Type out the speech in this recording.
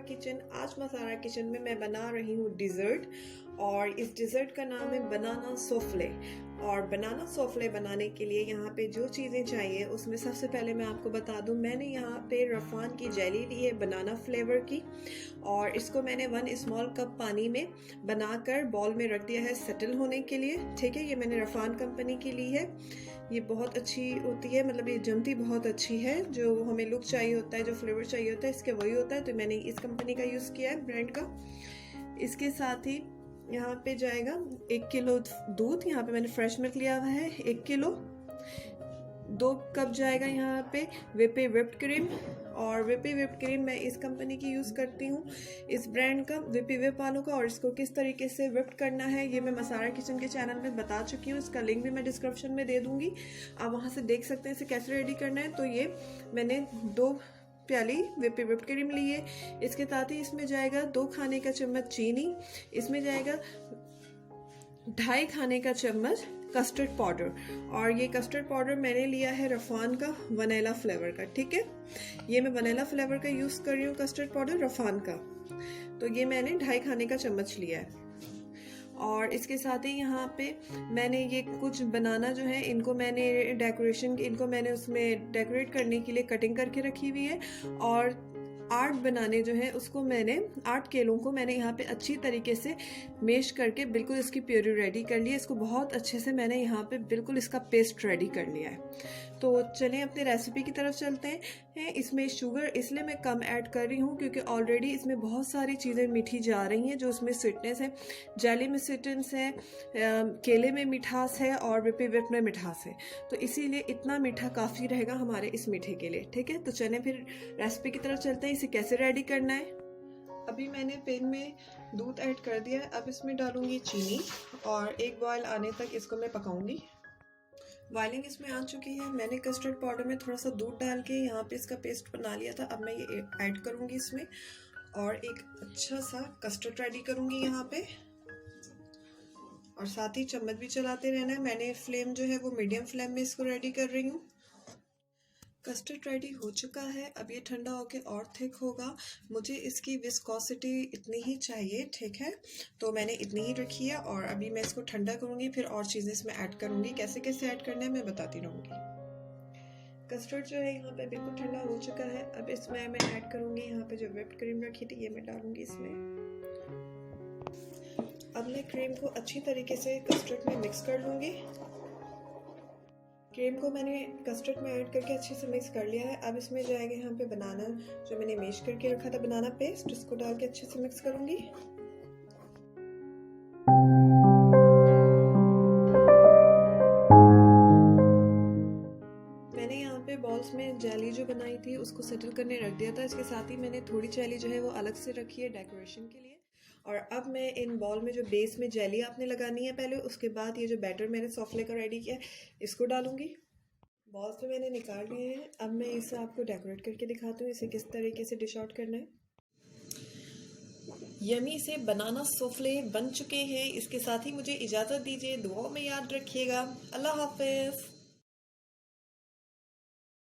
Kitchen. आज MaSaRa kitchen में मैं बना रही हूँ डिज़र्ट, और इस डिज़र्ट का नाम है बनाना सोफले। और बनाना सोफले बनाने के लिए यहाँ पे जो चीज़ें चाहिए उसमें सबसे पहले मैं आपको बता दूँ, मैंने यहाँ पे रफ़ान की जेली ली है बनाना फ्लेवर की, और इसको मैंने 1 स्मॉल कप पानी में बनाकर बॉल में रख दिया है सेटल होने के लिए। ठीक है, ये मैंने रफ़ान कंपनी की ली है। ये बहुत अच्छी होती है, मतलब ये जमती बहुत अच्छी है। जो हमें लुक चाहिए होता है, जो फ्लेवर चाहिए होता है, इसके वही होता है। तो मैंने इस कंपनी का यूज़ किया है, ब्रांड का। इसके साथ ही यहाँ पे जाएगा 1 किलो दूध। यहाँ पे मैंने फ्रेश मिल्क लिया हुआ है 1 किलो। 2 कप जाएगा यहाँ पे विप्ड क्रीम, और विप्ड क्रीम मैं इस कंपनी की यूज़ करती हूँ, इस ब्रांड का विप वालों का। और इसको किस तरीके से विप्ड करना है ये मैं MaSaRa किचन के चैनल में बता चुकी हूँ, इसका लिंक भी मैं डिस्क्रिप्शन में दे दूँगी, आप वहाँ से देख सकते हैं इसे कैसे रेडी करना है। तो ये मैंने 2 प्याली विप्ड क्रीम ली है। इसके साथ ही इसमें जाएगा 2 खाने का चम्मच चीनी, इसमें जाएगा 2.5 खाने का चम्मच कस्टर्ड पाउडर, और ये कस्टर्ड पाउडर मैंने लिया है रफ़ान का वनीला फ्लेवर का। ठीक है, ये मैं वनीला फ्लेवर का यूज़ कर रही हूँ, कस्टर्ड पाउडर रफ़ान का। तो ये मैंने 2.5 खाने का चम्मच लिया है। और इसके साथ ही यहाँ पे मैंने ये कुछ बनाना जो है इनको मैंने उसमें डेकोरेट करने के लिए कटिंग करके रखी हुई है। और 8 बनाने जो है उसको मैंने 8 केलों को मैंने यहाँ पे अच्छी तरीके से मैश करके बिल्कुल इसकी प्यूरी रेडी कर ली है। इसको बहुत अच्छे से मैंने यहाँ पे बिल्कुल इसका पेस्ट रेडी कर लिया है। तो चलें अपनी रेसिपी की तरफ चलते हैं। इसमें शुगर इसलिए मैं कम ऐड कर रही हूँ क्योंकि ऑलरेडी इसमें बहुत सारी चीज़ें मीठी जा रही हैं, जो उसमें स्वीटनेस है, जेली में स्वीटनेस है, केले में मिठास है, और विप में मिठास है। तो इसीलिए इतना मीठा काफ़ी रहेगा हमारे इस मीठे के लिए। ठीक है, तो चलें फिर रेसिपी की तरफ चलते हैं, इसे कैसे रेडी करना है। अभी मैंने पैन में दूध ऐड कर दिया है, अब इसमें डालूंगी चीनी, और 1 बॉयल आने तक इसको मैं पकाऊंगी। बॉइलिंग इसमें आ चुकी है। मैंने कस्टर्ड पाउडर में थोड़ा सा दूध डाल के यहाँ पे इसका पेस्ट बना लिया था। अब मैं ये ऐड करूँगी इसमें, और एक अच्छा सा कस्टर्ड रेडी करूँगी यहाँ पे, और साथ ही चम्मच भी चलाते रहना है। मैंने फ्लेम जो है वो मीडियम फ्लेम में इसको रेडी कर रही हूँ। कस्टर्ड रेडी हो चुका है, अब ये ठंडा होके और थिक होगा। मुझे इसकी विस्कोसिटी इतनी ही चाहिए, ठीक है, तो मैंने इतनी ही रखी है। और अभी मैं इसको ठंडा करूँगी, फिर और चीज़ें इसमें ऐड करूँगी। कैसे कैसे ऐड करना है मैं बताती रहूँगी। कस्टर्ड जो है यहाँ पे बिल्कुल ठंडा हो चुका है। अब इसमें मैं ऐड करूँगी यहाँ पे जो व्हिप्ड क्रीम रखी थी, ये मैं डालूँगी इसमें। अब मैं क्रीम को अच्छी तरीके से कस्टर्ड में मिक्स कर लूँगी। क्रीम को मैंने कस्टर्ड में ऐड करके अच्छे से मिक्स कर लिया है। अब इसमें जाएगा यहाँ पे बनाना जो मैंने मैश करके रखा था, बनाना पेस्ट, उसको डाल के अच्छे से मिक्स करूँगी। मैंने यहाँ पे बॉल्स में जेली जो बनाई थी उसको सेटल करने रख दिया था। इसके साथ ही मैंने थोड़ी जेली जो है वो अलग से रखी है डेकोरेशन के लिए। और अब मैं इन बॉल में जो बेस में जेली आपने लगानी है पहले, उसके बाद ये जो बैटर मैंने सॉफ्ले का रेडी किया है इसको डालूंगी। बॉल्स में मैंने निकाल लिए हैं। अब मैं इसे आपको डेकोरेट करके दिखाती हूँ इसे किस तरीके से डिश आउट करना है। यमी से बनाना सोफले बन चुके हैं। इसके साथ ही मुझे इजाज़त दीजिए, दुआओं में याद रखिएगा। अल्लाह हाफिज़।